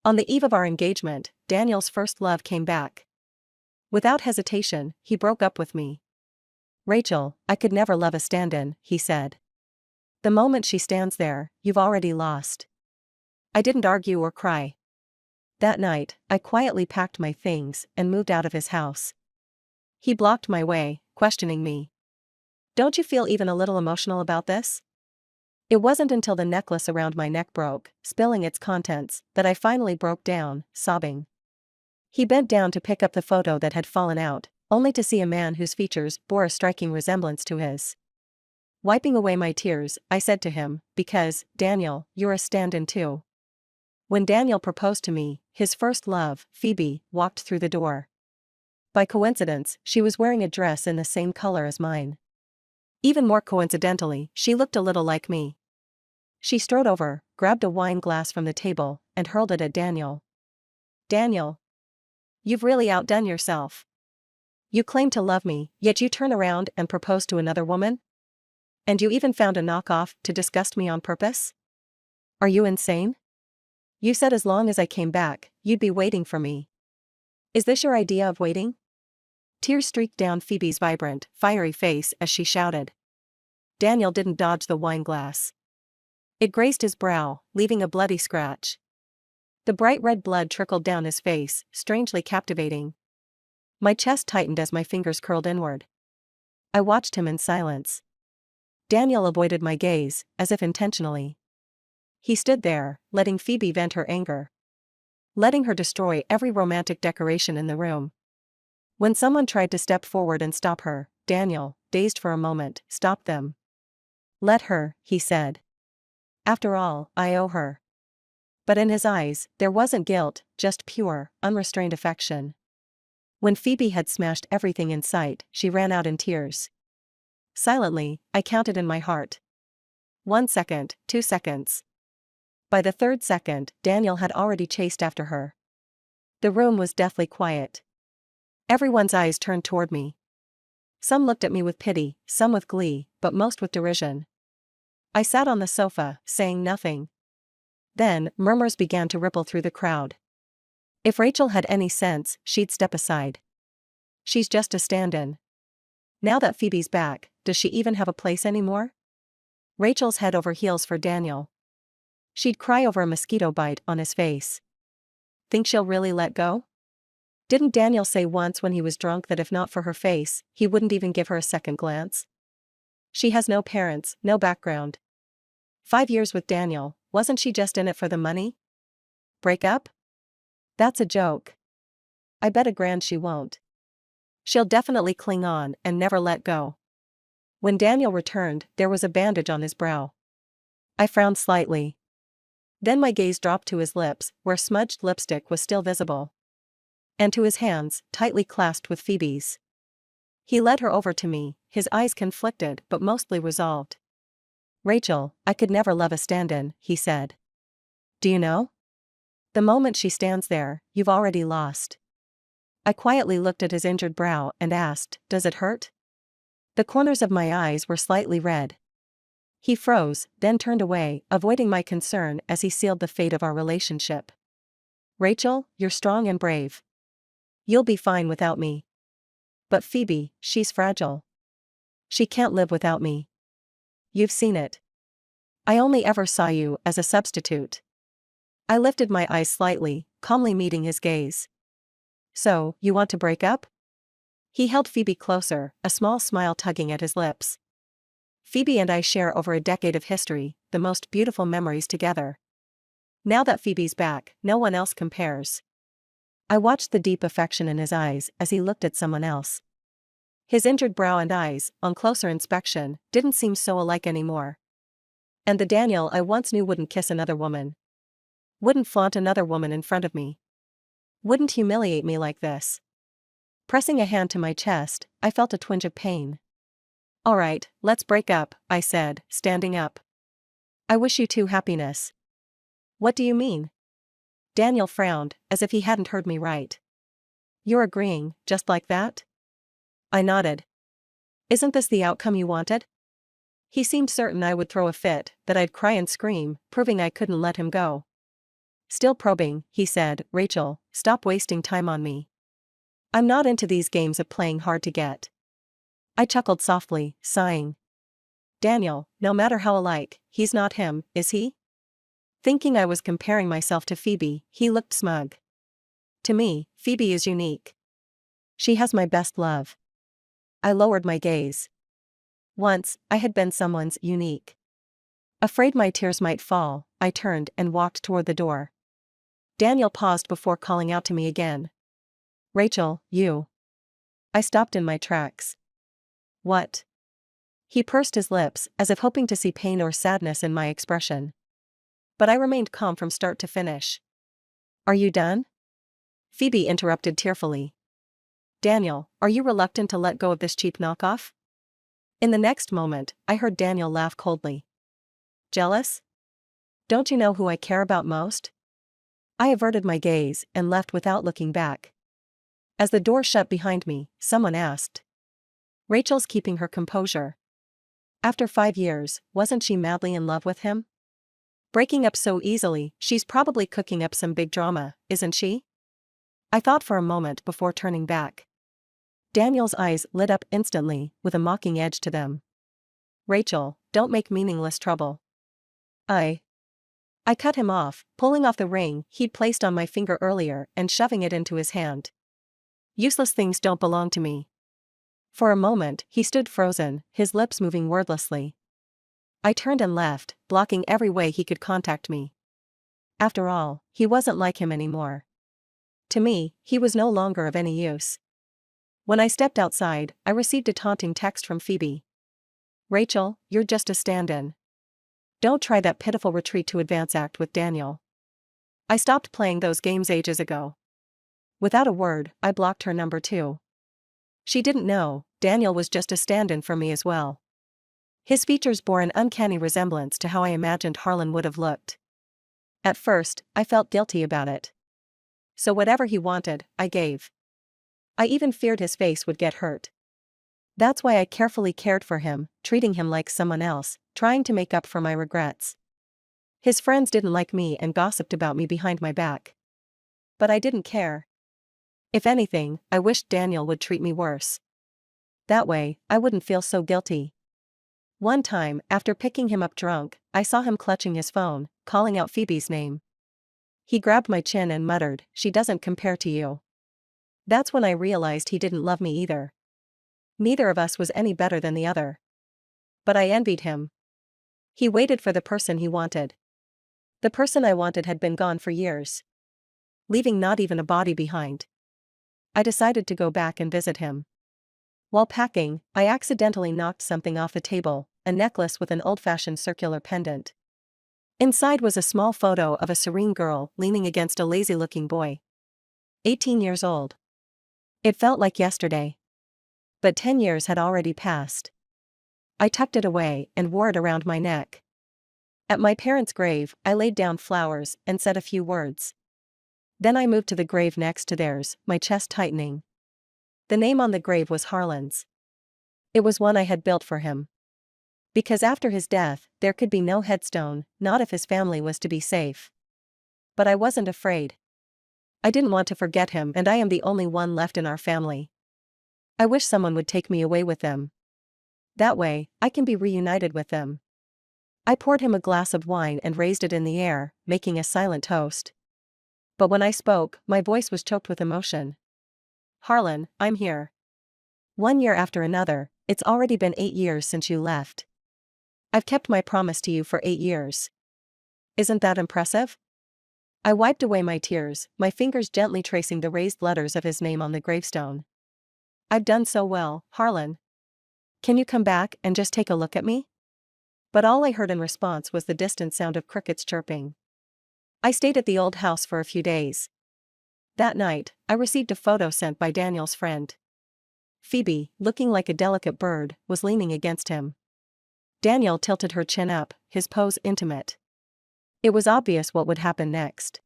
On the eve of our engagement, Daniel's first love came back. Without hesitation, he broke up with me. "Rachel, I could never love a stand-in," he said. "The moment she stands there, you've already lost." I didn't argue or cry. That night, I quietly packed my things and moved out of his house. He blocked my way, questioning me. "Don't you feel even a little emotional about this?" It wasn't until the necklace around my neck broke, spilling its contents, that I finally broke down, sobbing. He bent down to pick up the photo that had fallen out, only to see a man whose features bore a striking resemblance to his. Wiping away my tears, I said to him, "Because, Daniel, you're a stand-in too." When Daniel proposed to me, his first love, Phoebe, walked through the door. By coincidence, she was wearing a dress in the same color as mine. Even more coincidentally, she looked a little like me. She strode over, grabbed a wine glass from the table, and hurled it at Daniel. "Daniel, you've really outdone yourself. You claim to love me, yet you turn around and propose to another woman? And you even found a knockoff to disgust me on purpose? Are you insane? You said as long as I came back, you'd be waiting for me. Is this your idea of waiting?" Tears streaked down Phoebe's vibrant, fiery face as she shouted. Daniel didn't dodge the wine glass. It grazed his brow, leaving a bloody scratch. The bright red blood trickled down his face, strangely captivating. My chest tightened as my fingers curled inward. I watched him in silence. Daniel avoided my gaze, as if intentionally. He stood there, letting Phoebe vent her anger. Letting her destroy every romantic decoration in the room. When someone tried to step forward and stop her, Daniel, dazed for a moment, stopped them. "Let her," he said. "After all, I owe her." But in his eyes, there wasn't guilt, just pure, unrestrained affection. When Phoebe had smashed everything in sight, she ran out in tears. Silently, I counted in my heart. 1 second, 2 seconds. By the third second, Daniel had already chased after her. The room was deathly quiet. Everyone's eyes turned toward me. Some looked at me with pity, some with glee, but most with derision. I sat on the sofa, saying nothing. Then, murmurs began to ripple through the crowd. If Rachel had any sense, she'd step aside. She's just a stand-in. Now that Phoebe's back, does she even have a place anymore? Rachel's head over heels for Daniel. She'd cry over a mosquito bite on his face. Think she'll really let go? Didn't Daniel say once when he was drunk that if not for her face, he wouldn't even give her a second glance? She has no parents, no background. 5 years with Daniel, wasn't she just in it for the money? Break up? That's a joke. I bet $1,000 she won't. She'll definitely cling on and never let go. When Daniel returned, there was a bandage on his brow. I frowned slightly. Then my gaze dropped to his lips, where smudged lipstick was still visible. And to his hands, tightly clasped with Phoebe's. He led her over to me, his eyes conflicted but mostly resolved. "Rachel, I could never love a stand-in," he said. "Do you know? The moment she stands there, you've already lost." I quietly looked at his injured brow and asked, "Does it hurt?" The corners of my eyes were slightly red. He froze, then turned away, avoiding my concern as he sealed the fate of our relationship. "Rachel, you're strong and brave. You'll be fine without me. But Phoebe, she's fragile. She can't live without me. You've seen it. I only ever saw you as a substitute." I lifted my eyes slightly, calmly meeting his gaze. "So, you want to break up?" He held Phoebe closer, a small smile tugging at his lips. "Phoebe and I share over a decade of history, the most beautiful memories together. Now that Phoebe's back, no one else compares." I watched the deep affection in his eyes as he looked at someone else. His injured brow and eyes, on closer inspection, didn't seem so alike anymore. And the Daniel I once knew wouldn't kiss another woman. Wouldn't flaunt another woman in front of me. Wouldn't humiliate me like this. Pressing a hand to my chest, I felt a twinge of pain. "All right, let's break up," I said, standing up. "I wish you two happiness." "What do you mean?" Daniel frowned, as if he hadn't heard me right. "You're agreeing, just like that?" I nodded. "Isn't this the outcome you wanted?" He seemed certain I would throw a fit, that I'd cry and scream, proving I couldn't let him go. Still probing, he said, Rachel, stop wasting time on me. I'm not into these games of playing hard to get. I chuckled softly, sighing. Daniel, no matter how alike, he's not him, is he? Thinking I was comparing myself to Phoebe, he looked smug. To me, Phoebe is unique. She has my best love. I lowered my gaze. Once, I had been someone's unique. Afraid my tears might fall, I turned and walked toward the door. Daniel paused before calling out to me again. Rachel, you. I stopped in my tracks. What? He pursed his lips, as if hoping to see pain or sadness in my expression. But I remained calm from start to finish. Are you done? Phoebe interrupted tearfully. Daniel, are you reluctant to let go of this cheap knockoff? In the next moment, I heard Daniel laugh coldly. Jealous? Don't you know who I care about most? I averted my gaze and left without looking back. As the door shut behind me, someone asked. Rachel's keeping her composure. After 5 years, wasn't she madly in love with him? Breaking up so easily, she's probably cooking up some big drama, isn't she? I thought for a moment before turning back. Daniel's eyes lit up instantly, with a mocking edge to them. Rachel, don't make meaningless trouble. I cut him off, pulling off the ring he'd placed on my finger earlier and shoving it into his hand. Useless things don't belong to me. For a moment, he stood frozen, his lips moving wordlessly. I turned and left, blocking every way he could contact me. After all, he wasn't like him anymore. To me, he was no longer of any use. When I stepped outside, I received a taunting text from Phoebe. Rachel, you're just a stand-in. Don't try that pitiful retreat to advance act with Daniel. I stopped playing those games ages ago. Without a word, I blocked her number too. She didn't know, Daniel was just a stand-in for me as well. His features bore an uncanny resemblance to how I imagined Harlan would have looked. At first, I felt guilty about it. So whatever he wanted, I gave. I even feared his face would get hurt. That's why I carefully cared for him, treating him like someone else, trying to make up for my regrets. His friends didn't like me and gossiped about me behind my back. But I didn't care. If anything, I wished Daniel would treat me worse. That way, I wouldn't feel so guilty. One time, after picking him up drunk, I saw him clutching his phone, calling out Phoebe's name. He grabbed my chin and muttered, "She doesn't compare to you." That's when I realized he didn't love me either. Neither of us was any better than the other. But I envied him. He waited for the person he wanted. The person I wanted had been gone for years, leaving not even a body behind. I decided to go back and visit him. While packing, I accidentally knocked something off the table, a necklace with an old-fashioned circular pendant. Inside was a small photo of a serene girl leaning against a lazy-looking boy. 18 years old. It felt like yesterday. But 10 years had already passed. I tucked it away and wore it around my neck. At my parents' grave, I laid down flowers and said a few words. Then I moved to the grave next to theirs, my chest tightening. The name on the grave was Harlan's. It was one I had built for him. Because after his death, there could be no headstone, not if his family was to be safe. But I wasn't afraid. I didn't want to forget him, and I am the only one left in our family. I wish someone would take me away with them. That way, I can be reunited with them. I poured him a glass of wine and raised it in the air, making a silent toast. But when I spoke, my voice was choked with emotion. Harlan, I'm here. 1 year after another, it's already been 8 years since you left. I've kept my promise to you for 8 years. Isn't that impressive? I wiped away my tears, my fingers gently tracing the raised letters of his name on the gravestone. I've done so well, Harlan. Can you come back and just take a look at me? But all I heard in response was the distant sound of crickets chirping. I stayed at the old house for a few days. That night, I received a photo sent by Daniel's friend. Phoebe, looking like a delicate bird, was leaning against him. Daniel tilted her chin up, his pose intimate. It was obvious what would happen next.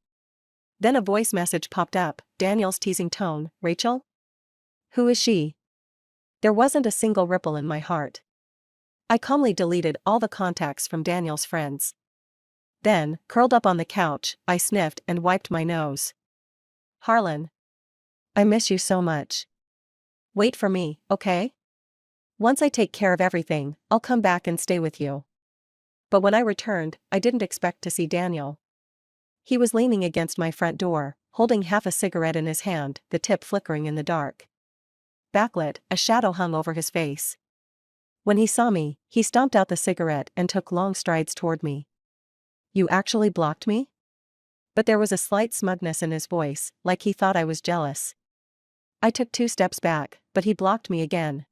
Then a voice message popped up, Daniel's teasing tone, Rachel? Who is she? There wasn't a single ripple in my heart. I calmly deleted all the contacts from Daniel's friends. Then, curled up on the couch, I sniffed and wiped my nose. Harlan. I miss you so much. Wait for me, okay? Once I take care of everything, I'll come back and stay with you. But when I returned, I didn't expect to see Daniel. He was leaning against my front door, holding half a cigarette in his hand, the tip flickering in the dark. Backlit, a shadow hung over his face. When he saw me, he stomped out the cigarette and took long strides toward me. You actually blocked me? But there was a slight smugness in his voice, like he thought I was jealous. I took 2 steps back, but he blocked me again.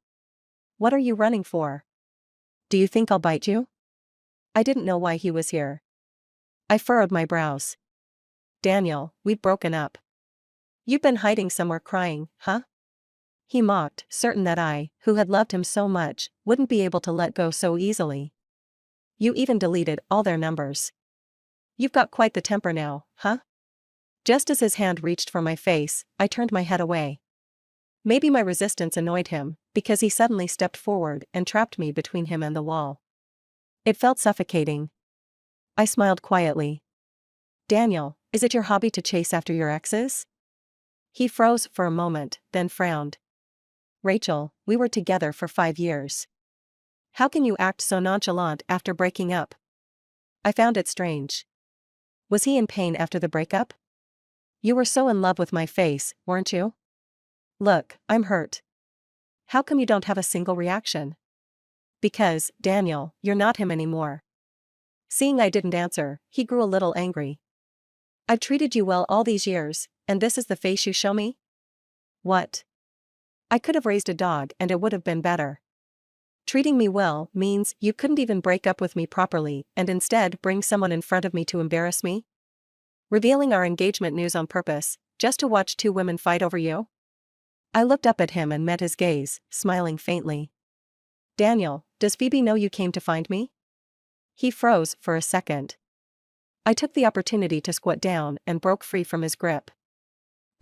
What are you running for? Do you think I'll bite you? I didn't know why he was here. I furrowed my brows. Daniel, we've broken up. You've been hiding somewhere crying, huh? He mocked, certain that I, who had loved him so much, wouldn't be able to let go so easily. You even deleted all their numbers. You've got quite the temper now, huh? Just as his hand reached for my face, I turned my head away. Maybe my resistance annoyed him, because he suddenly stepped forward and trapped me between him and the wall. It felt suffocating. I smiled quietly. Daniel, is it your hobby to chase after your exes? He froze for a moment, then frowned. Rachel, we were together for 5 years. How can you act so nonchalant after breaking up? I found it strange. Was he in pain after the breakup? You were so in love with my face, weren't you? Look, I'm hurt. How come you don't have a single reaction? Because, Daniel, you're not him anymore. Seeing I didn't answer, he grew a little angry. I've treated you well all these years, and this is the face you show me? What? I could have raised a dog and it would have been better. Treating me well means you couldn't even break up with me properly and instead bring someone in front of me to embarrass me? Revealing our engagement news on purpose, just to watch 2 women fight over you? I looked up at him and met his gaze, smiling faintly. Daniel, does Phoebe know you came to find me? He froze for a second. I took the opportunity to squat down and broke free from his grip.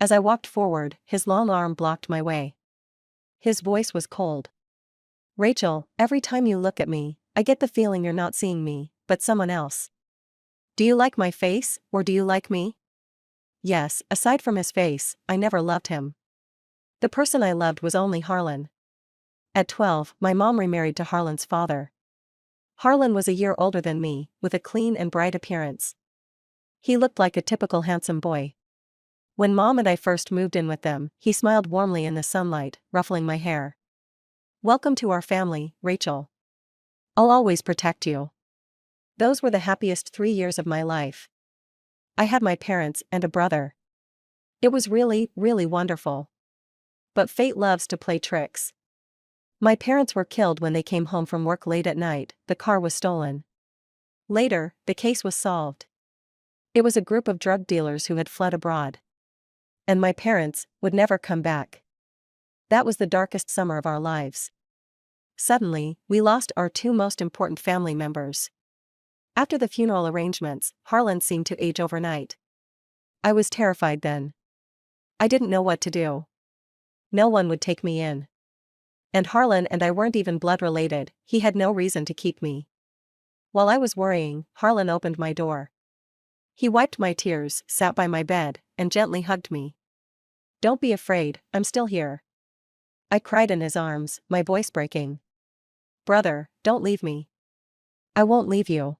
As I walked forward, his long arm blocked my way. His voice was cold. Rachel, every time you look at me, I get the feeling you're not seeing me, but someone else. Do you like my face, or do you like me? Yes, aside from his face, I never loved him. The person I loved was only Harlan. At 12, my mom remarried to Harlan's father. Harlan was a year older than me, with a clean and bright appearance. He looked like a typical handsome boy. When Mom and I first moved in with them, he smiled warmly in the sunlight, ruffling my hair. Welcome to our family, Rachel. I'll always protect you. Those were the happiest 3 years of my life. I had my parents and a brother. It was really, really wonderful. But fate loves to play tricks. My parents were killed when they came home from work late at night, the car was stolen. Later, the case was solved. It was a group of drug dealers who had fled abroad. And my parents would never come back. That was the darkest summer of our lives. Suddenly, we lost our 2 most important family members. After the funeral arrangements, Harlan seemed to age overnight. I was terrified then. I didn't know what to do. No one would take me in. And Harlan and I weren't even blood related, he had no reason to keep me. While I was worrying, Harlan opened my door. He wiped my tears, sat by my bed, and gently hugged me. Don't be afraid, I'm still here. I cried in his arms, my voice breaking. Brother, don't leave me. I won't leave you.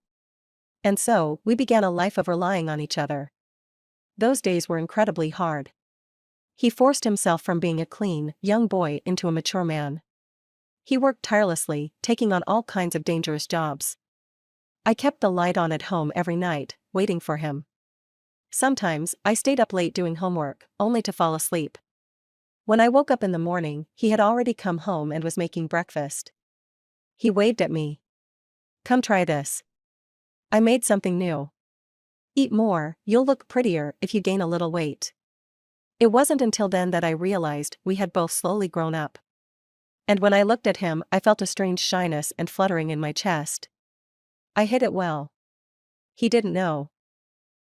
And so, we began a life of relying on each other. Those days were incredibly hard. He forced himself from being a clean, young boy into a mature man. He worked tirelessly, taking on all kinds of dangerous jobs. I kept the light on at home every night, waiting for him. Sometimes, I stayed up late doing homework, only to fall asleep. When I woke up in the morning, he had already come home and was making breakfast. He waved at me. Come try this. I made something new. Eat more, you'll look prettier if you gain a little weight. It wasn't until then that I realized we had both slowly grown up. And when I looked at him, I felt a strange shyness and fluttering in my chest. I hid it well. He didn't know.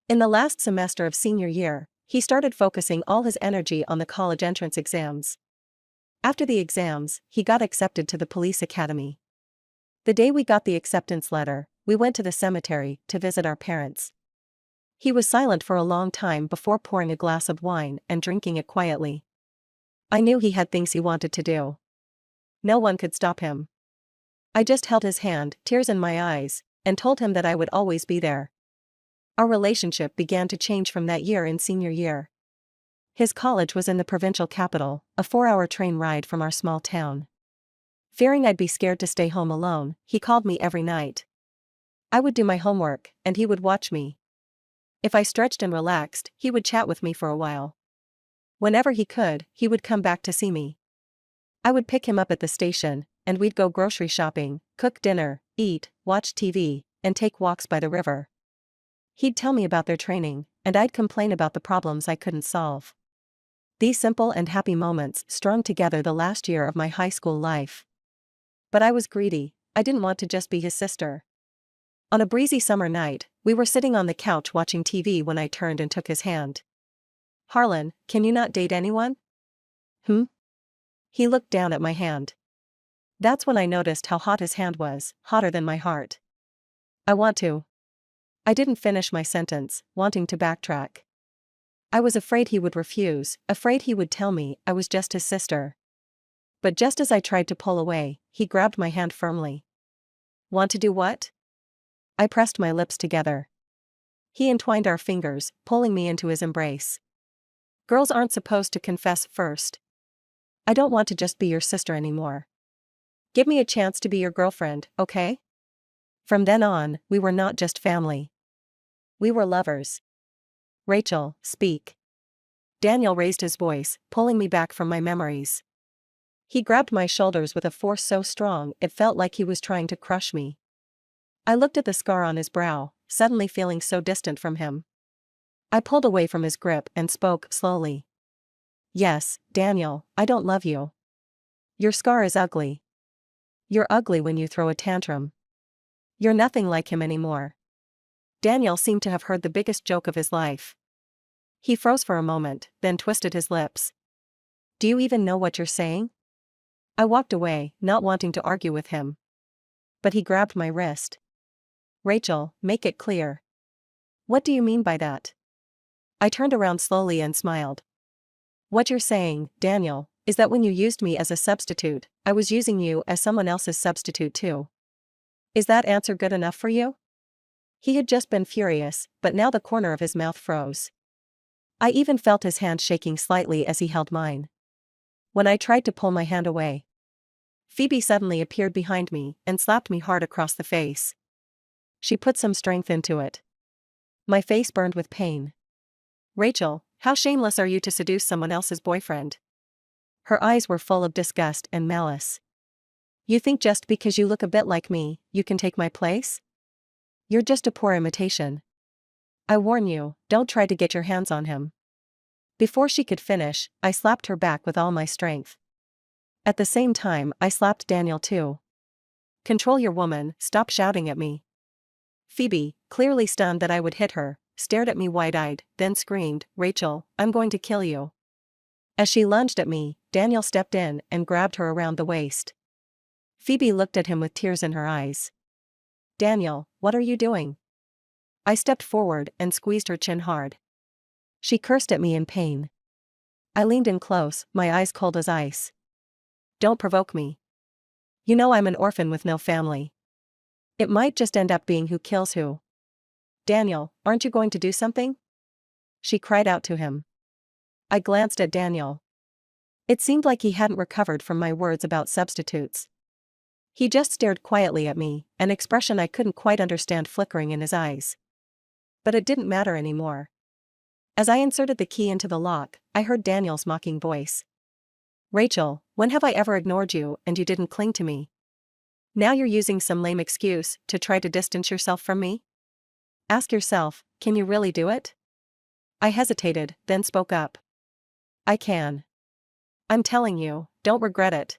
In the last semester of senior year, he started focusing all his energy on the college entrance exams. After the exams, he got accepted to the police academy. The day we got the acceptance letter, We went to the cemetery to visit our parents. He was silent for a long time before pouring a glass of wine and drinking it quietly. I knew he had things he wanted to do. No one could stop him. I just held his hand, tears in my eyes, and told him that I would always be there. Our relationship began to change from that year in senior year. His college was in the provincial capital, a 4-hour train ride from our small town. Fearing I'd be scared to stay home alone, he called me every night. I would do my homework, and he would watch me. If I stretched and relaxed, he would chat with me for a while. Whenever he could, he would come back to see me. I would pick him up at the station, and we'd go grocery shopping, cook dinner, eat, watch TV, and take walks by the river. He'd tell me about their training, and I'd complain about the problems I couldn't solve. These simple and happy moments strung together the last year of my high school life. But I was greedy. I didn't want to just be his sister. On a breezy summer night, we were sitting on the couch watching TV when I turned and took his hand. "Harlan, can you not date anyone?" "Hmm?" He looked down at my hand. That's when I noticed how hot his hand was, hotter than my heart. "I want to." I didn't finish my sentence, wanting to backtrack. I was afraid he would refuse, afraid he would tell me I was just his sister. But just as I tried to pull away, he grabbed my hand firmly. "Want to do what?" I pressed my lips together. He entwined our fingers, pulling me into his embrace. "Girls aren't supposed to confess first. I don't want to just be your sister anymore. Give me a chance to be your girlfriend, okay?" From then on, we were not just family. We were lovers. "Rachel, speak." Daniel raised his voice, pulling me back from my memories. He grabbed my shoulders with a force so strong it felt like he was trying to crush me. I looked at the scar on his brow, suddenly feeling so distant from him. I pulled away from his grip and spoke slowly. "Yes, Daniel, I don't love you. Your scar is ugly. You're ugly when you throw a tantrum. You're nothing like him anymore." Daniel seemed to have heard the biggest joke of his life. He froze for a moment, then twisted his lips. "Do you even know what you're saying?" I walked away, not wanting to argue with him. But he grabbed my wrist. "Rachel, make it clear. What do you mean by that?" I turned around slowly and smiled. "What you're saying, Daniel, is that when you used me as a substitute, I was using you as someone else's substitute too. Is that answer good enough for you?" He had just been furious, but now the corner of his mouth froze. I even felt his hand shaking slightly as he held mine. When I tried to pull my hand away, Phoebe suddenly appeared behind me and slapped me hard across the face. She put some strength into it. My face burned with pain. "Rachel, how shameless are you to seduce someone else's boyfriend?" Her eyes were full of disgust and malice. "You think just because you look a bit like me, you can take my place? You're just a poor imitation. I warn you, don't try to get your hands on him." Before she could finish, I slapped her back with all my strength. At the same time, I slapped Daniel too. "Control your woman, stop shouting at me." Phoebe, clearly stunned that I would hit her, stared at me wide-eyed, then screamed, "Rachel, I'm going to kill you." As she lunged at me, Daniel stepped in and grabbed her around the waist. Phoebe looked at him with tears in her eyes. "Daniel, what are you doing?" I stepped forward and squeezed her chin hard. She cursed at me in pain. I leaned in close, my eyes cold as ice. "Don't provoke me. You know I'm an orphan with no family. It might just end up being who kills who." "Daniel, aren't you going to do something?" she cried out to him. I glanced at Daniel. It seemed like he hadn't recovered from my words about substitutes. He just stared quietly at me, an expression I couldn't quite understand flickering in his eyes. But it didn't matter anymore. As I inserted the key into the lock, I heard Daniel's mocking voice. "Rachel, when have I ever ignored you and you didn't cling to me? Now you're using some lame excuse to try to distance yourself from me? Ask yourself, can you really do it?" I hesitated, then spoke up. "I can. I'm telling you, don't regret it.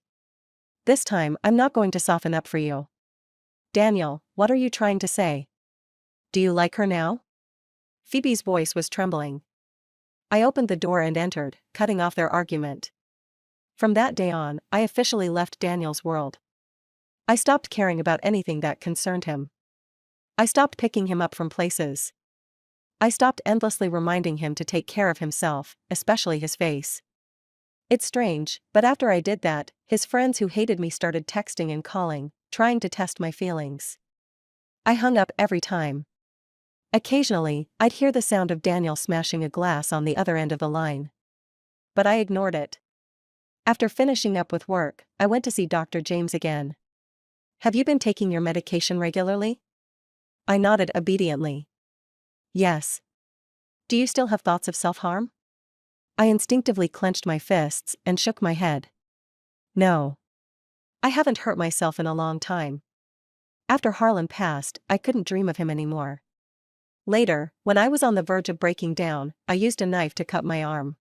This time I'm not going to soften up for you." "Daniel, what are you trying to say? Do you like her now?" Phoebe's voice was trembling. I opened the door and entered, cutting off their argument. From that day on, I officially left Daniel's world. I stopped caring about anything that concerned him. I stopped picking him up from places. I stopped endlessly reminding him to take care of himself, especially his face. It's strange, but after I did that, his friends who hated me started texting and calling, trying to test my feelings. I hung up every time. Occasionally, I'd hear the sound of Daniel smashing a glass on the other end of the line. But I ignored it. After finishing up with work, I went to see Dr. James again. Have you been taking your medication regularly? I nodded obediently. Yes. Do you still have thoughts of self-harm? I instinctively clenched my fists and shook my head. No. I haven't hurt myself in a long time. After Harlan passed, I couldn't dream of him anymore. Later, when I was on the verge of breaking down, I used a knife to cut my arm.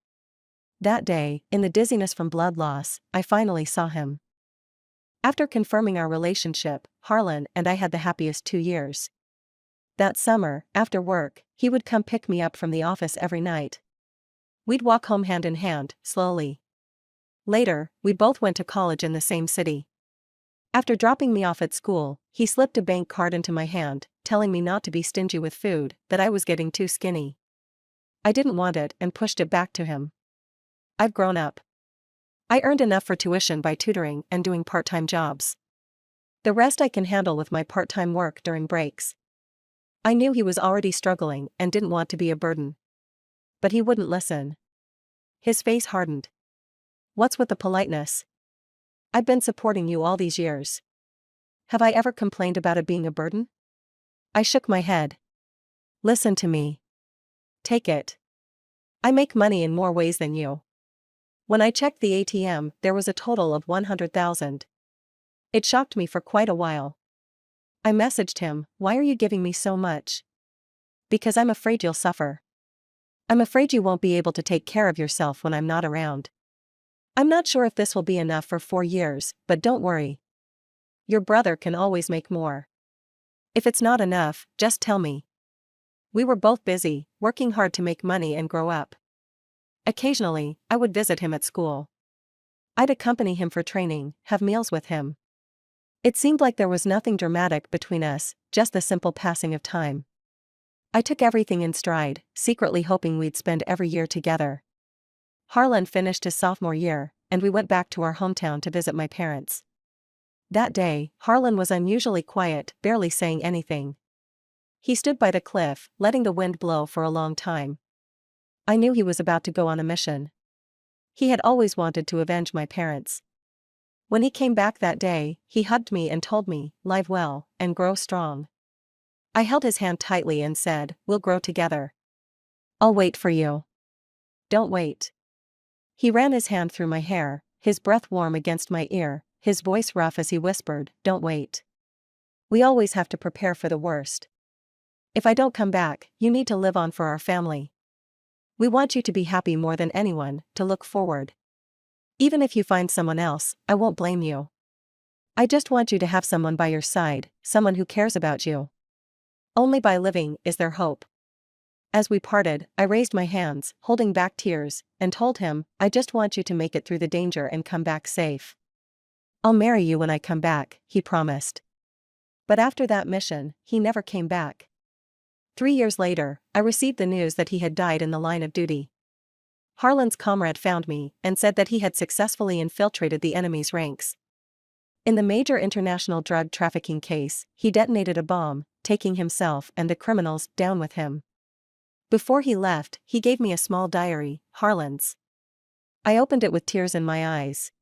That day, in the dizziness from blood loss, I finally saw him. After confirming our relationship, Harlan and I had the happiest 2 years. That summer, after work, he would come pick me up from the office every night. We'd walk home hand in hand, slowly. Later, we both went to college in the same city. After dropping me off at school, he slipped a bank card into my hand, telling me not to be stingy with food, that I was getting too skinny. I didn't want it and pushed it back to him. I've grown up. I earned enough for tuition by tutoring and doing part-time jobs. The rest I can handle with my part-time work during breaks. I knew he was already struggling and didn't want to be a burden. But he wouldn't listen. His face hardened. What's with the politeness? I've been supporting you all these years. Have I ever complained about it being a burden? I shook my head. Listen to me. Take it. I make money in more ways than you. When I checked the ATM, there was a total of 100,000. It shocked me for quite a while. I messaged him, "Why are you giving me so much?" Because I'm afraid you'll suffer. I'm afraid you won't be able to take care of yourself when I'm not around. I'm not sure if this will be enough for 4 years, but don't worry. Your brother can always make more. If it's not enough, just tell me. We were both busy, working hard to make money and grow up. Occasionally, I would visit him at school. I'd accompany him for training, have meals with him. It seemed like there was nothing dramatic between us, just the simple passing of time. I took everything in stride, secretly hoping we'd spend every year together. Harlan finished his sophomore year, and we went back to our hometown to visit my parents. That day, Harlan was unusually quiet, barely saying anything. He stood by the cliff, letting the wind blow for a long time. I knew he was about to go on a mission. He had always wanted to avenge my parents. When he came back that day, he hugged me and told me, "Live well, and grow strong." I held his hand tightly and said, "We'll grow together. I'll wait for you." Don't wait. He ran his hand through my hair, his breath warm against my ear, his voice rough as he whispered, "Don't wait. We always have to prepare for the worst. If I don't come back, you need to live on for our family. We want you to be happy more than anyone, to look forward. Even if you find someone else, I won't blame you. I just want you to have someone by your side, someone who cares about you. Only by living is there hope." As we parted, I raised my hands, holding back tears, and told him, "I just want you to make it through the danger and come back safe." "I'll marry you when I come back," he promised. But after that mission, he never came back. 3 years later, I received the news that he had died in the line of duty. Harlan's comrade found me and said that he had successfully infiltrated the enemy's ranks. In the major international drug trafficking case, he detonated a bomb, taking himself and the criminals down with him. Before he left, he gave me a small diary, Harlan's. I opened it with tears in my eyes.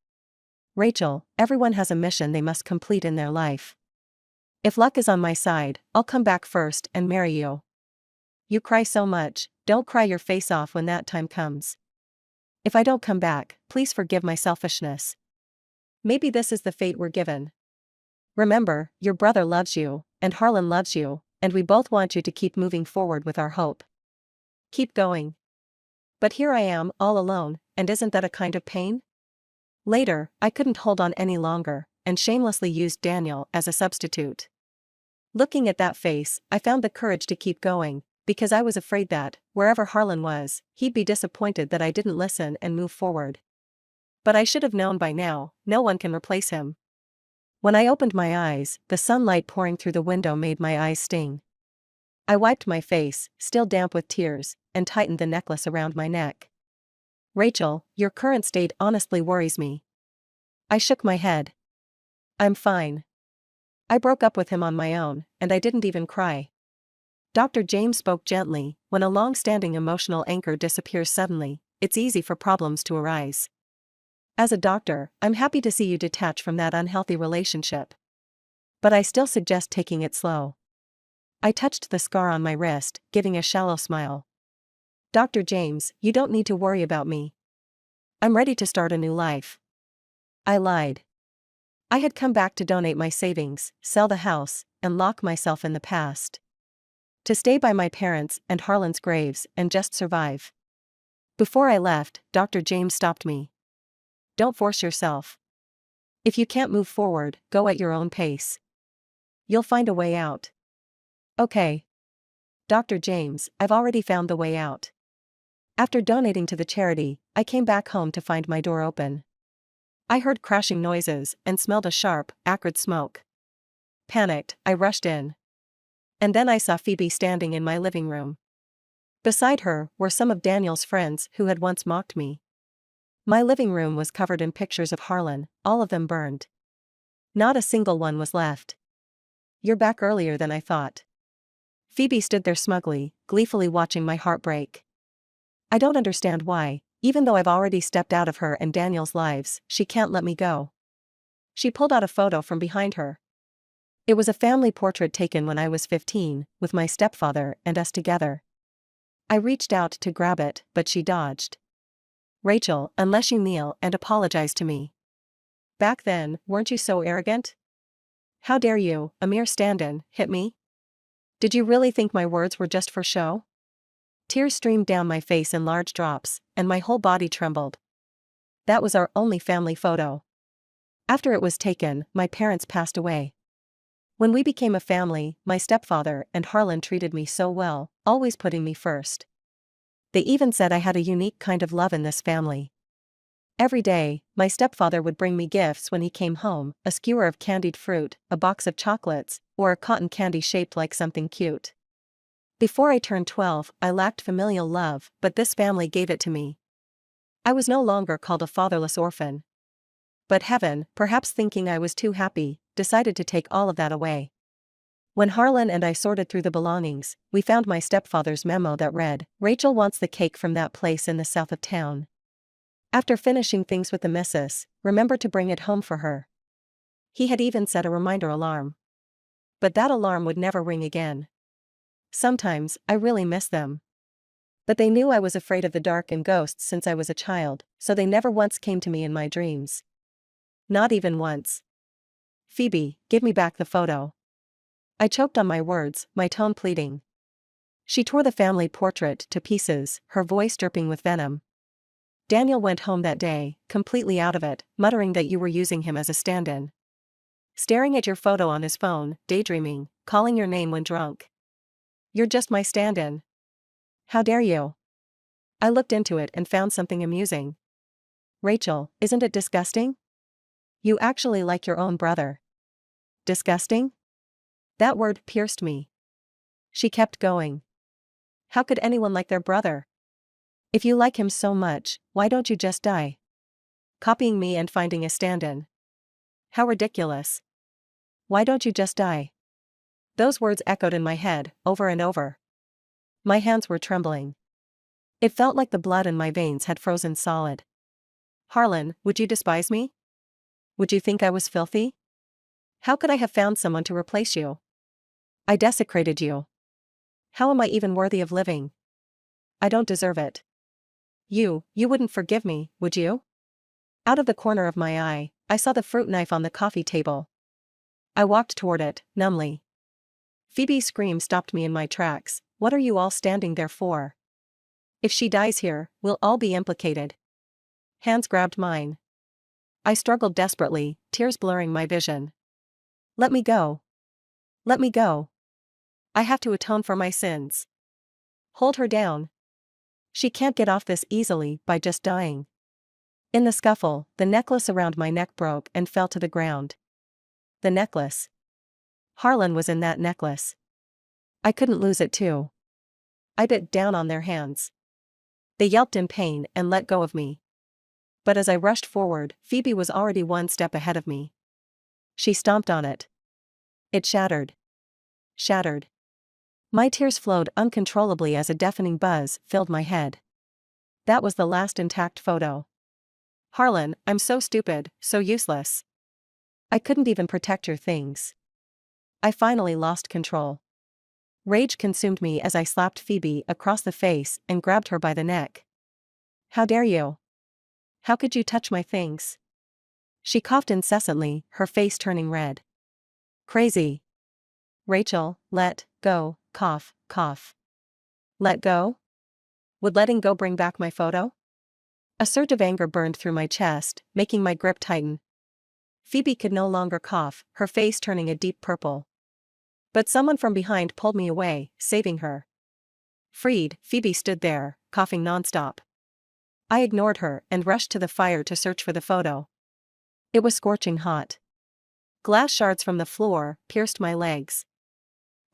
"Rachel, everyone has a mission they must complete in their life. If luck is on my side, I'll come back first and marry you. You cry so much, don't cry your face off when that time comes. If I don't come back, please forgive my selfishness. Maybe this is the fate we're given. Remember, your brother loves you, and Harlan loves you, and we both want you to keep moving forward with our hope. Keep going. But here I am, all alone, and isn't that a kind of pain?" Later, I couldn't hold on any longer, and shamelessly used Daniel as a substitute. Looking at that face, I found the courage to keep going, because I was afraid that, wherever Harlan was, he'd be disappointed that I didn't listen and move forward. But I should have known by now, no one can replace him. When I opened my eyes, the sunlight pouring through the window made my eyes sting. I wiped my face, still damp with tears, and tightened the necklace around my neck. Rachel, your current state honestly worries me. I shook my head. I'm fine. I broke up with him on my own, and I didn't even cry. Dr. James spoke gently. When a long-standing emotional anchor disappears suddenly, it's easy for problems to arise. As a doctor, I'm happy to see you detach from that unhealthy relationship. But I still suggest taking it slow. I touched the scar on my wrist, giving a shallow smile. Dr. James, you don't need to worry about me. I'm ready to start a new life. I lied. I had come back to donate my savings, sell the house, and lock myself in the past. To stay by my parents and Harlan's graves and just survive. Before I left, Dr. James stopped me. Don't force yourself. If you can't move forward, go at your own pace. You'll find a way out. Okay. Dr. James, I've already found the way out. After donating to the charity, I came back home to find my door open. I heard crashing noises and smelled a sharp, acrid smoke. Panicked, I rushed in. And then I saw Phoebe standing in my living room. Beside her were some of Daniel's friends who had once mocked me. My living room was covered in pictures of Harlan, all of them burned. Not a single one was left. You're back earlier than I thought. Phoebe stood there smugly, gleefully watching my heart break. I don't understand why, even though I've already stepped out of her and Daniel's lives, she can't let me go. She pulled out a photo from behind her. It was a family portrait taken when I was 15, with my stepfather and us together. I reached out to grab it, but she dodged. Rachel, unless you kneel and apologize to me. Back then, weren't you so arrogant? How dare you, a mere stand-in, hit me? Did you really think my words were just for show? Tears streamed down my face in large drops, and my whole body trembled. That was our only family photo. After it was taken, my parents passed away. When we became a family, my stepfather and Harlan treated me so well, always putting me first. They even said I had a unique kind of love in this family. Every day, my stepfather would bring me gifts when he came home, a skewer of candied fruit, a box of chocolates, or a cotton candy shaped like something cute. Before I turned 12, I lacked familial love, but this family gave it to me. I was no longer called a fatherless orphan. But heaven, perhaps thinking I was too happy, decided to take all of that away. When Harlan and I sorted through the belongings, we found my stepfather's memo that read, "Rachel wants the cake from that place in the south of town. After finishing things with the missus, remember to bring it home for her." He had even set a reminder alarm. But that alarm would never ring again. Sometimes, I really miss them. But they knew I was afraid of the dark and ghosts since I was a child, so they never once came to me in my dreams. Not even once. Phoebe, give me back the photo. I choked on my words, my tone pleading. She tore the family portrait to pieces, her voice dripping with venom. Daniel went home that day, completely out of it, muttering that you were using him as a stand-in. Staring at your photo on his phone, daydreaming, calling your name when drunk. You're just my stand-in. How dare you? I looked into it and found something amusing. Rachel, isn't it disgusting? You actually like your own brother. Disgusting? That word pierced me. She kept going. How could anyone like their brother? If you like him so much, why don't you just die? Copying me and finding a stand-in. How ridiculous. Why don't you just die? Those words echoed in my head, over and over. My hands were trembling. It felt like the blood in my veins had frozen solid. Harlan, would you despise me? Would you think I was filthy? How could I have found someone to replace you? I desecrated you. How am I even worthy of living? I don't deserve it. You wouldn't forgive me, would you? Out of the corner of my eye, I saw the fruit knife on the coffee table. I walked toward it, numbly. Phoebe's scream stopped me in my tracks. What are you all standing there for? If she dies here, we'll all be implicated. Hands grabbed mine. I struggled desperately, tears blurring my vision. Let me go. Let me go. I have to atone for my sins. Hold her down. She can't get off this easily by just dying. In the scuffle, the necklace around my neck broke and fell to the ground. The necklace. Harlan was in that necklace. I couldn't lose it too. I bit down on their hands. They yelped in pain and let go of me. But as I rushed forward, Phoebe was already one step ahead of me. She stomped on it. It shattered. Shattered. My tears flowed uncontrollably as a deafening buzz filled my head. That was the last intact photo. Harlan, I'm so stupid, so useless. I couldn't even protect your things. I finally lost control. Rage consumed me as I slapped Phoebe across the face and grabbed her by the neck. How dare you? How could you touch my things? She coughed incessantly, her face turning red. Crazy. Rachel, let go, cough, cough. Let go? Would letting go bring back my photo? A surge of anger burned through my chest, making my grip tighten. Phoebe could no longer cough, her face turning a deep purple. But someone from behind pulled me away, saving her. Freed, Phoebe stood there, coughing nonstop. I ignored her and rushed to the fire to search for the photo. It was scorching hot. Glass shards from the floor pierced my legs.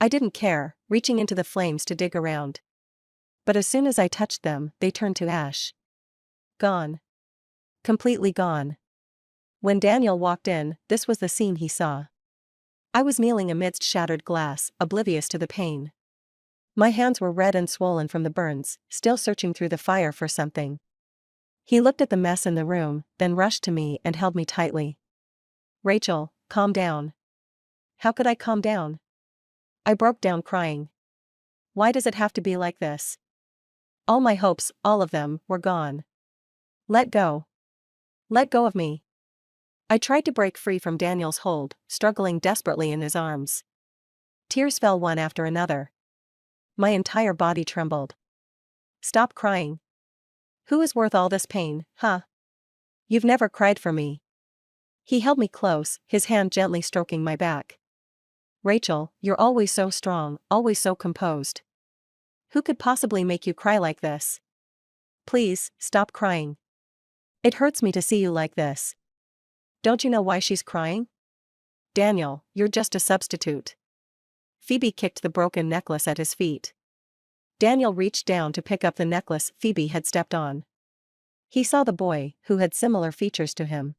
I didn't care, reaching into the flames to dig around. But as soon as I touched them, they turned to ash. Gone. Completely gone. When Daniel walked in, this was the scene he saw. I was kneeling amidst shattered glass, oblivious to the pain. My hands were red and swollen from the burns, still searching through the fire for something. He looked at the mess in the room, then rushed to me and held me tightly. Rachel, calm down. How could I calm down? I broke down crying. Why does it have to be like this? All my hopes, all of them, were gone. Let go. Let go of me. I tried to break free from Daniel's hold, struggling desperately in his arms. Tears fell one after another. My entire body trembled. Stop crying. Who is worth all this pain, huh? You've never cried for me. He held me close, his hand gently stroking my back. Rachel, you're always so strong, always so composed. Who could possibly make you cry like this? Please, stop crying. It hurts me to see you like this. Don't you know why she's crying? Daniel, you're just a substitute. Phoebe kicked the broken necklace at his feet. Daniel reached down to pick up the necklace Phoebe had stepped on. He saw the boy, who had similar features to him.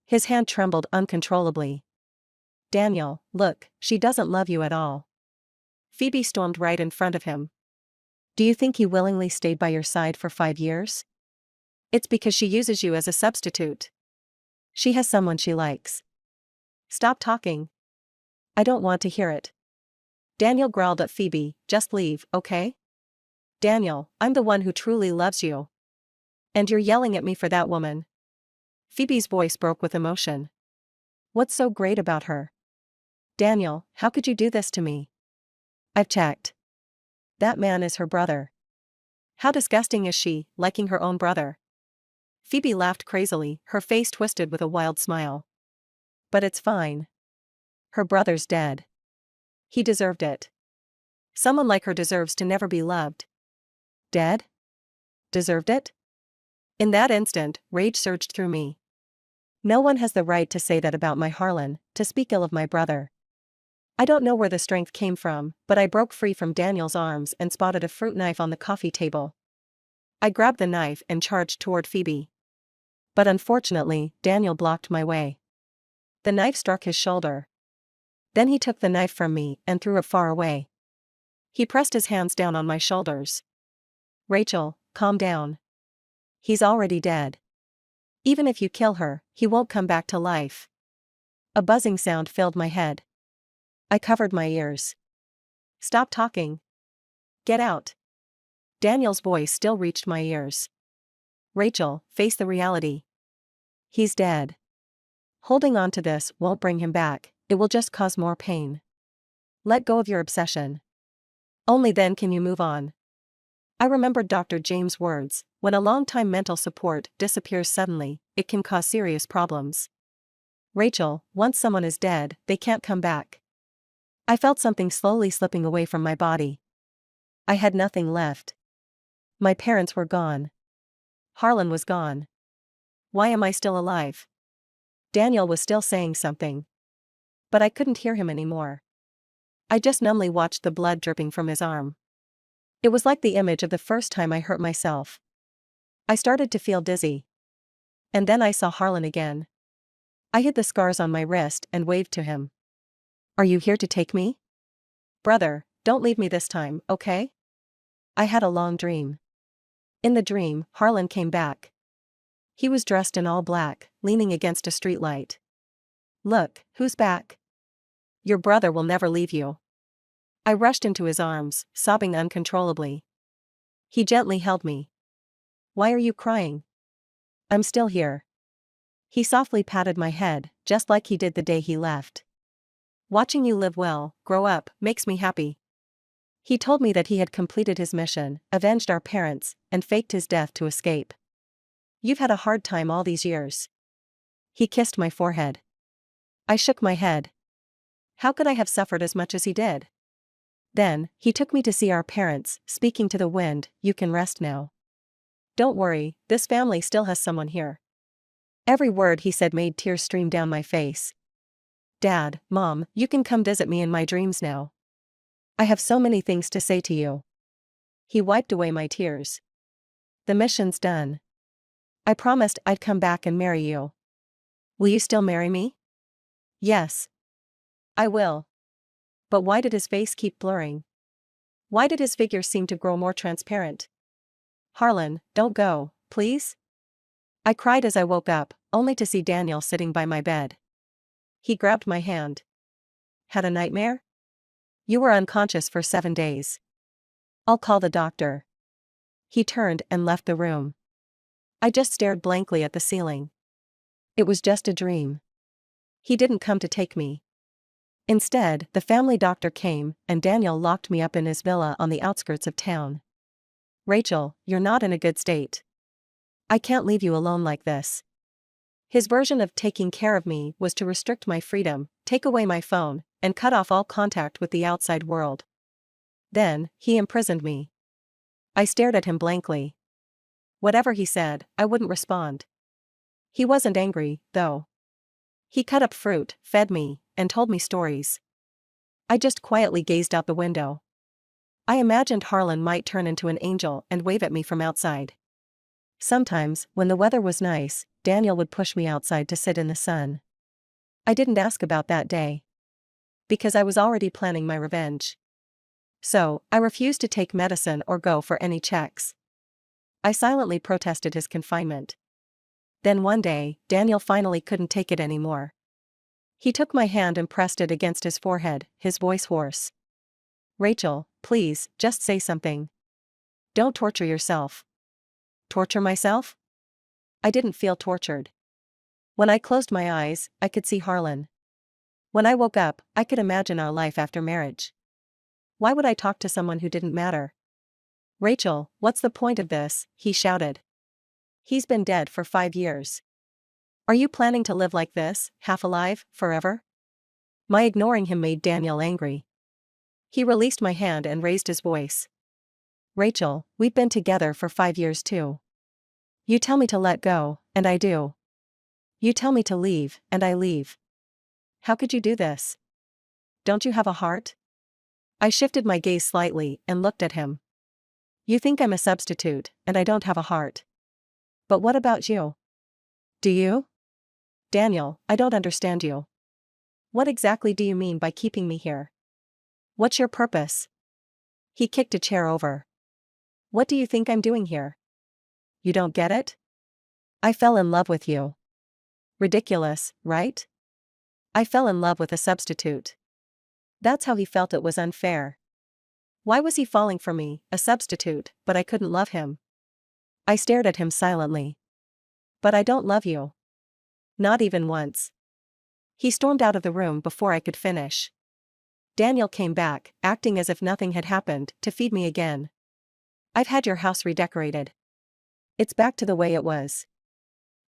His hand trembled uncontrollably. Daniel, look, she doesn't love you at all. Phoebe stormed right in front of him. Do you think he willingly stayed by your side for 5 years? It's because she uses you as a substitute. She has someone she likes. Stop talking. I don't want to hear it. Daniel growled at Phoebe, just leave, okay? Daniel, I'm the one who truly loves you. And you're yelling at me for that woman. Phoebe's voice broke with emotion. What's so great about her? Daniel, how could you do this to me? I've checked. That man is her brother. How disgusting is she, liking her own brother? Phoebe laughed crazily, her face twisted with a wild smile. But it's fine. Her brother's dead. He deserved it. Someone like her deserves to never be loved. Dead? Deserved it? In that instant, rage surged through me. No one has the right to say that about my Harlan, to speak ill of my brother. I don't know where the strength came from, but I broke free from Daniel's arms and spotted a fruit knife on the coffee table. I grabbed the knife and charged toward Phoebe. But unfortunately, Daniel blocked my way. The knife struck his shoulder. Then he took the knife from me and threw it far away. He pressed his hands down on my shoulders. Rachel, calm down. He's already dead. Even if you kill her, he won't come back to life. A buzzing sound filled my head. I covered my ears. Stop talking. Get out. Daniel's voice still reached my ears. Rachel, face the reality. He's dead. Holding on to this won't bring him back, it will just cause more pain. Let go of your obsession. Only then can you move on. I remembered Dr. James' words, when a long-time mental support disappears suddenly, it can cause serious problems. Rachel, once someone is dead, they can't come back. I felt something slowly slipping away from my body. I had nothing left. My parents were gone. Harlan was gone. Why am I still alive? Daniel was still saying something. But I couldn't hear him anymore. I just numbly watched the blood dripping from his arm. It was like the image of the first time I hurt myself. I started to feel dizzy. And then I saw Harlan again. I hid the scars on my wrist and waved to him. "Are you here to take me?" "Brother, don't leave me this time, okay?" I had a long dream. In the dream, Harlan came back. He was dressed in all black, leaning against a streetlight. "Look, who's back? Your brother will never leave you." I rushed into his arms, sobbing uncontrollably. He gently held me. "Why are you crying?" "I'm still here." He softly patted my head, just like he did the day he left. "Watching you live well, grow up, makes me happy." He told me that he had completed his mission, avenged our parents, and faked his death to escape. "You've had a hard time all these years." He kissed my forehead. I shook my head. How could I have suffered as much as he did? Then, he took me to see our parents, speaking to the wind, "You can rest now. Don't worry, this family still has someone here." Every word he said made tears stream down my face. "Dad, Mom, you can come visit me in my dreams now. I have so many things to say to you." He wiped away my tears. "The mission's done. I promised I'd come back and marry you. Will you still marry me?" "Yes. I will." But why did his face keep blurring? Why did his figure seem to grow more transparent? "Harlan, don't go, please." I cried as I woke up, only to see Daniel sitting by my bed. He grabbed my hand. "Had a nightmare? You were unconscious for 7 days. I'll call the doctor." He turned and left the room. I just stared blankly at the ceiling. It was just a dream. He didn't come to take me. Instead, the family doctor came, and Daniel locked me up in his villa on the outskirts of town. "Rachel, you're not in a good state. I can't leave you alone like this." His version of taking care of me was to restrict my freedom, take away my phone, and cut off all contact with the outside world. Then, he imprisoned me. I stared at him blankly. Whatever he said, I wouldn't respond. He wasn't angry, though. He cut up fruit, fed me, and told me stories. I just quietly gazed out the window. I imagined Harlan might turn into an angel and wave at me from outside. Sometimes, when the weather was nice, Daniel would push me outside to sit in the sun. I didn't ask about that day. Because I was already planning my revenge. So, I refused to take medicine or go for any checks. I silently protested his confinement. Then one day, Daniel finally couldn't take it anymore. He took my hand and pressed it against his forehead, his voice hoarse. "Rachel, please, just say something. Don't torture yourself." "Torture myself?" I didn't feel tortured. When I closed my eyes, I could see Harlan. When I woke up, I could imagine our life after marriage. Why would I talk to someone who didn't matter? "Rachel, what's the point of this?" he shouted. "He's been dead for 5 years. Are you planning to live like this, half alive, forever?" My ignoring him made Daniel angry. He released my hand and raised his voice. "Rachel, we've been together for 5 years too. You tell me to let go, and I do. You tell me to leave, and I leave. How could you do this? Don't you have a heart?" I shifted my gaze slightly and looked at him. "You think I'm a substitute, and I don't have a heart. But what about you? Do you?" "Daniel, I don't understand you. What exactly do you mean by keeping me here? What's your purpose?" He kicked a chair over. "What do you think I'm doing here? You don't get it? I fell in love with you." Ridiculous, right? I fell in love with a substitute. That's how he felt it was unfair. Why was he falling for me, a substitute, but I couldn't love him? I stared at him silently. "But I don't love you. Not even once." He stormed out of the room before I could finish. Daniel came back, acting as if nothing had happened, to feed me again. "I've had your house redecorated. It's back to the way it was."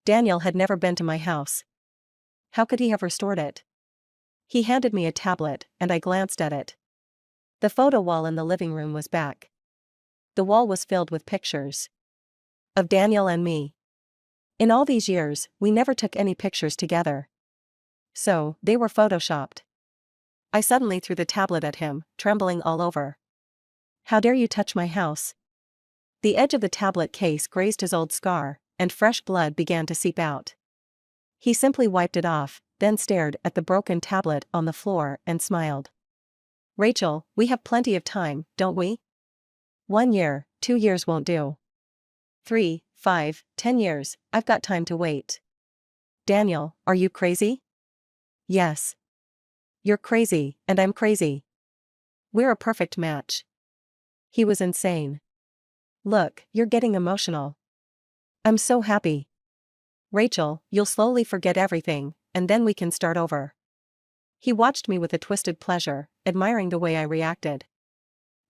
Daniel had never been to my house. How could he have restored it? He handed me a tablet, and I glanced at it. The photo wall in the living room was back. The wall was filled with pictures. Of Daniel and me. In all these years, we never took any pictures together. So, they were photoshopped. I suddenly threw the tablet at him, trembling all over. How dare you touch my house? The edge of the tablet case grazed his old scar, and fresh blood began to seep out. He simply wiped it off, then stared at the broken tablet on the floor and smiled. Rachel, we have plenty of time, don't we? 1 year, 2 years won't do. 3, 5, 10 years, I've got time to wait. Daniel, are you crazy? Yes. You're crazy, and I'm crazy. We're a perfect match. He was insane. Look, you're getting emotional. I'm so happy. Rachel, you'll slowly forget everything, and then we can start over. He watched me with a twisted pleasure, admiring the way I reacted.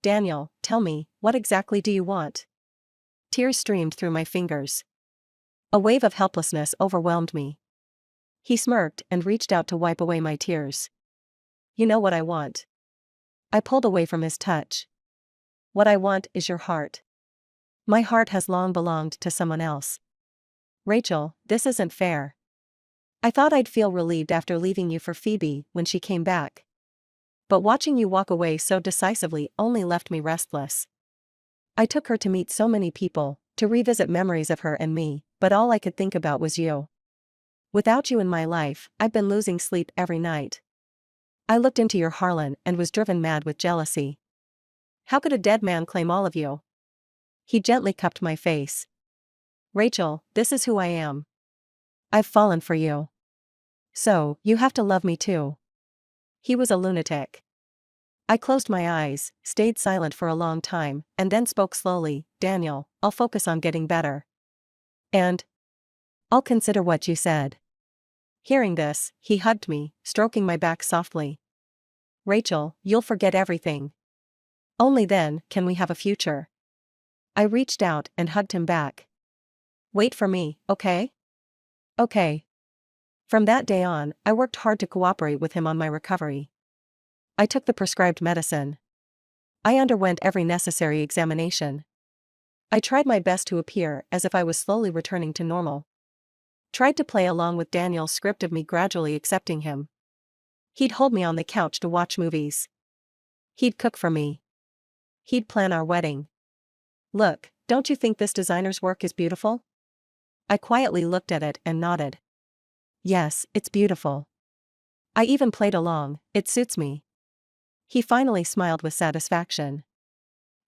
Daniel, tell me, what exactly do you want? Tears streamed through my fingers. A wave of helplessness overwhelmed me. He smirked and reached out to wipe away my tears. You know what I want. I pulled away from his touch. What I want is your heart. My heart has long belonged to someone else. Rachel, this isn't fair. I thought I'd feel relieved after leaving you for Phoebe when she came back. But watching you walk away so decisively only left me restless. I took her to meet so many people, to revisit memories of her and me, but all I could think about was you. Without you in my life, I've been losing sleep every night. I looked into your Harlan and was driven mad with jealousy. How could a dead man claim all of you? He gently cupped my face. Rachel, this is who I am. I've fallen for you. So, you have to love me too. He was a lunatic. I closed my eyes, stayed silent for a long time, and then spoke slowly. Daniel, I'll focus on getting better. And I'll consider what you said. Hearing this, he hugged me, stroking my back softly. Rachel, you'll forget everything. Only then can we have a future. I reached out and hugged him back. Wait for me, okay? Okay. From that day on, I worked hard to cooperate with him on my recovery. I took the prescribed medicine. I underwent every necessary examination. I tried my best to appear as if I was slowly returning to normal. Tried to play along with Daniel's script of me gradually accepting him. He'd hold me on the couch to watch movies. He'd cook for me. He'd plan our wedding. Look, don't you think this designer's work is beautiful? I quietly looked at it and nodded. Yes, it's beautiful. I even played along, it suits me. He finally smiled with satisfaction.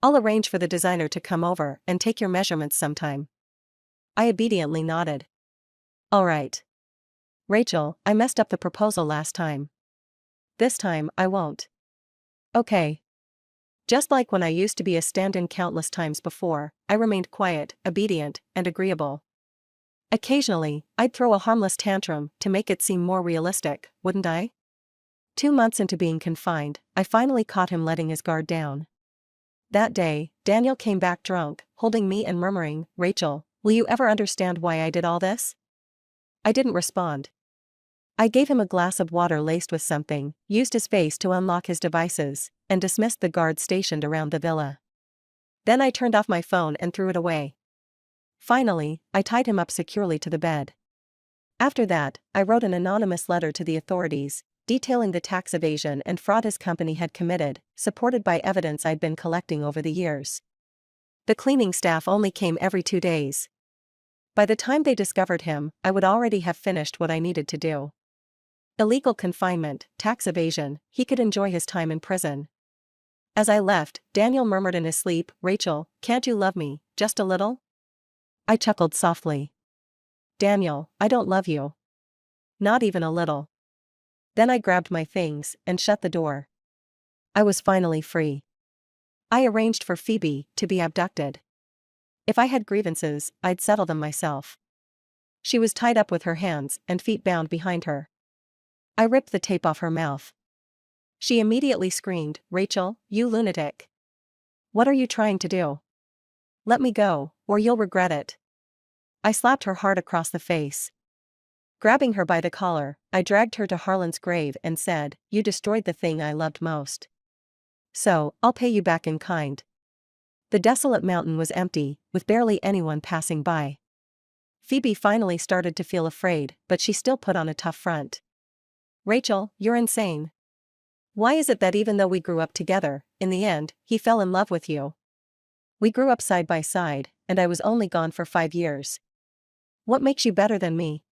I'll arrange for the designer to come over and take your measurements sometime. I obediently nodded. All right. Rachel, I messed up the proposal last time. This time, I won't. Okay. Just like when I used to be a stand-in countless times before, I remained quiet, obedient, and agreeable. Occasionally, I'd throw a harmless tantrum to make it seem more realistic, wouldn't I? 2 months into being confined, I finally caught him letting his guard down. That day, Daniel came back drunk, holding me and murmuring, Rachel, will you ever understand why I did all this? I didn't respond. I gave him a glass of water laced with something, used his face to unlock his devices, and dismissed the guards stationed around the villa. Then I turned off my phone and threw it away. Finally, I tied him up securely to the bed. After that, I wrote an anonymous letter to the authorities, detailing the tax evasion and fraud his company had committed, supported by evidence I'd been collecting over the years. The cleaning staff only came every 2 days. By the time they discovered him, I would already have finished what I needed to do. Illegal confinement, tax evasion, he could enjoy his time in prison. As I left, Daniel murmured in his sleep, Rachel, can't you love me, just a little? I chuckled softly. Daniel, I don't love you. Not even a little. Then I grabbed my things and shut the door. I was finally free. I arranged for Phoebe to be abducted. If I had grievances, I'd settle them myself. She was tied up with her hands and feet bound behind her. I ripped the tape off her mouth. She immediately screamed, Rachel, you lunatic. What are you trying to do? Let me go, or you'll regret it. I slapped her hard across the face. Grabbing her by the collar, I dragged her to Harlan's grave and said, you destroyed the thing I loved most. So, I'll pay you back in kind. The desolate mountain was empty, with barely anyone passing by. Phoebe finally started to feel afraid, but she still put on a tough front. Rachel, you're insane. Why is it that even though we grew up together, in the end, he fell in love with you? We grew up side by side, and I was only gone for 5 years. What makes you better than me?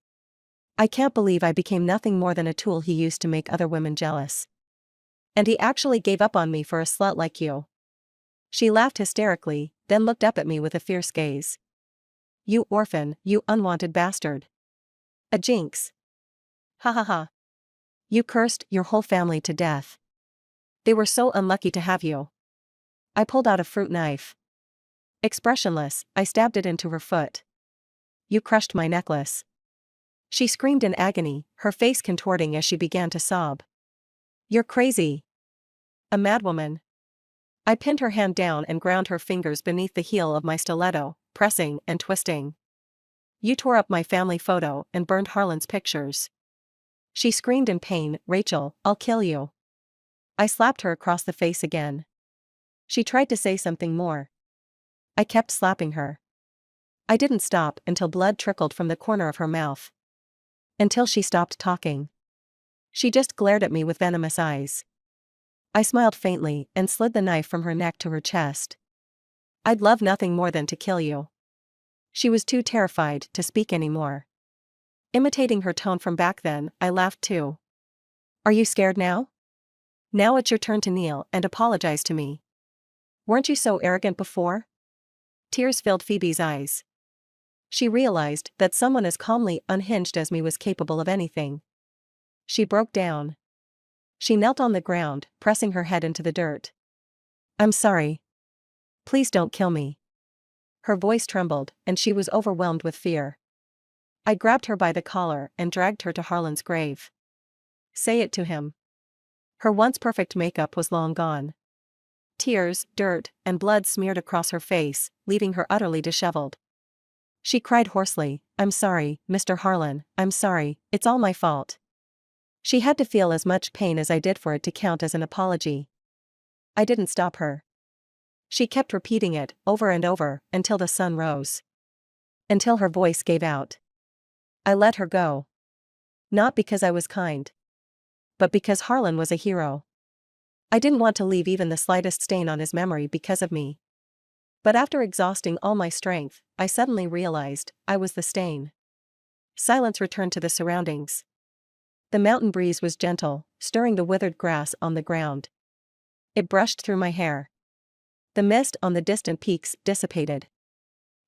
I can't believe I became nothing more than a tool he used to make other women jealous. And he actually gave up on me for a slut like you. She laughed hysterically, then looked up at me with a fierce gaze. You orphan, you unwanted bastard. A jinx. Ha ha ha. You cursed your whole family to death. They were so unlucky to have you. I pulled out a fruit knife. Expressionless, I stabbed it into her foot. You crushed my necklace. She screamed in agony, her face contorting as she began to sob. You're crazy. A madwoman. I pinned her hand down and ground her fingers beneath the heel of my stiletto, pressing and twisting. You tore up my family photo and burned Harlan's pictures. She screamed in pain, Rachel, I'll kill you. I slapped her across the face again. She tried to say something more. I kept slapping her. I didn't stop until blood trickled from the corner of her mouth. Until she stopped talking. She just glared at me with venomous eyes. I smiled faintly and slid the knife from her neck to her chest. I'd love nothing more than to kill you. She was too terrified to speak anymore. Imitating her tone from back then, I laughed too. Are you scared now? Now it's your turn to kneel and apologize to me. Weren't you so arrogant before? Tears filled Phoebe's eyes. She realized that someone as calmly unhinged as me was capable of anything. She broke down. She knelt on the ground, pressing her head into the dirt. I'm sorry. Please don't kill me. Her voice trembled, and she was overwhelmed with fear. I grabbed her by the collar and dragged her to Harlan's grave. Say it to him. Her once perfect makeup was long gone. Tears, dirt, and blood smeared across her face, leaving her utterly disheveled. She cried hoarsely, I'm sorry, Mr. Harlan, I'm sorry, it's all my fault. She had to feel as much pain as I did for it to count as an apology. I didn't stop her. She kept repeating it, over and over, until the sun rose. Until her voice gave out. I let her go. Not because I was kind. But because Harlan was a hero. I didn't want to leave even the slightest stain on his memory because of me. But after exhausting all my strength, I suddenly realized I was the stain. Silence returned to the surroundings. The mountain breeze was gentle, stirring the withered grass on the ground. It brushed through my hair. The mist on the distant peaks dissipated.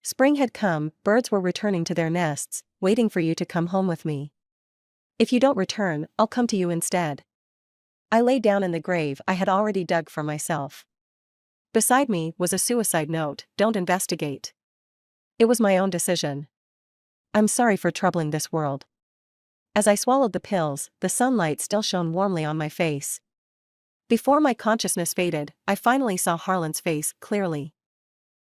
Spring had come, birds were returning to their nests, waiting for you to come home with me. If you don't return, I'll come to you instead. I lay down in the grave I had already dug for myself. Beside me was a suicide note, don't investigate. It was my own decision. I'm sorry for troubling this world. As I swallowed the pills, the sunlight still shone warmly on my face. Before my consciousness faded, I finally saw Harlan's face clearly.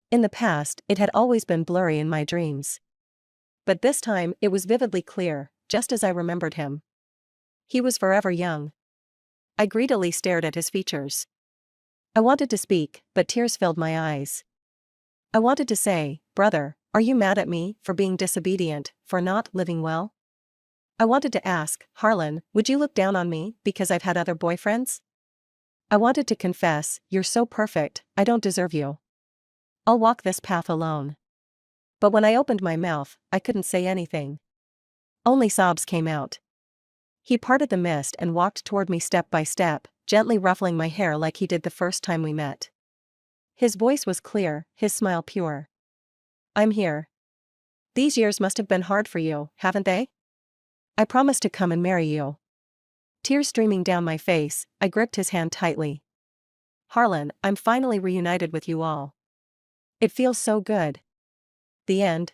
In the past, it had always been blurry in my dreams. But this time it was vividly clear, just as I remembered him. He was forever young. I greedily stared at his features. I wanted to speak, but tears filled my eyes. I wanted to say, brother, are you mad at me for being disobedient, for not living well? I wanted to ask, Harlan, would you look down on me because I've had other boyfriends? I wanted to confess, you're so perfect, I don't deserve you. I'll walk this path alone. But when I opened my mouth, I couldn't say anything. Only sobs came out. He parted the mist and walked toward me step by step, gently ruffling my hair like he did the first time we met. His voice was clear, his smile pure. I'm here. These years must have been hard for you, haven't they? I promised to come and marry you. Tears streaming down my face, I gripped his hand tightly. Harlan, I'm finally reunited with you all. It feels so good. The end.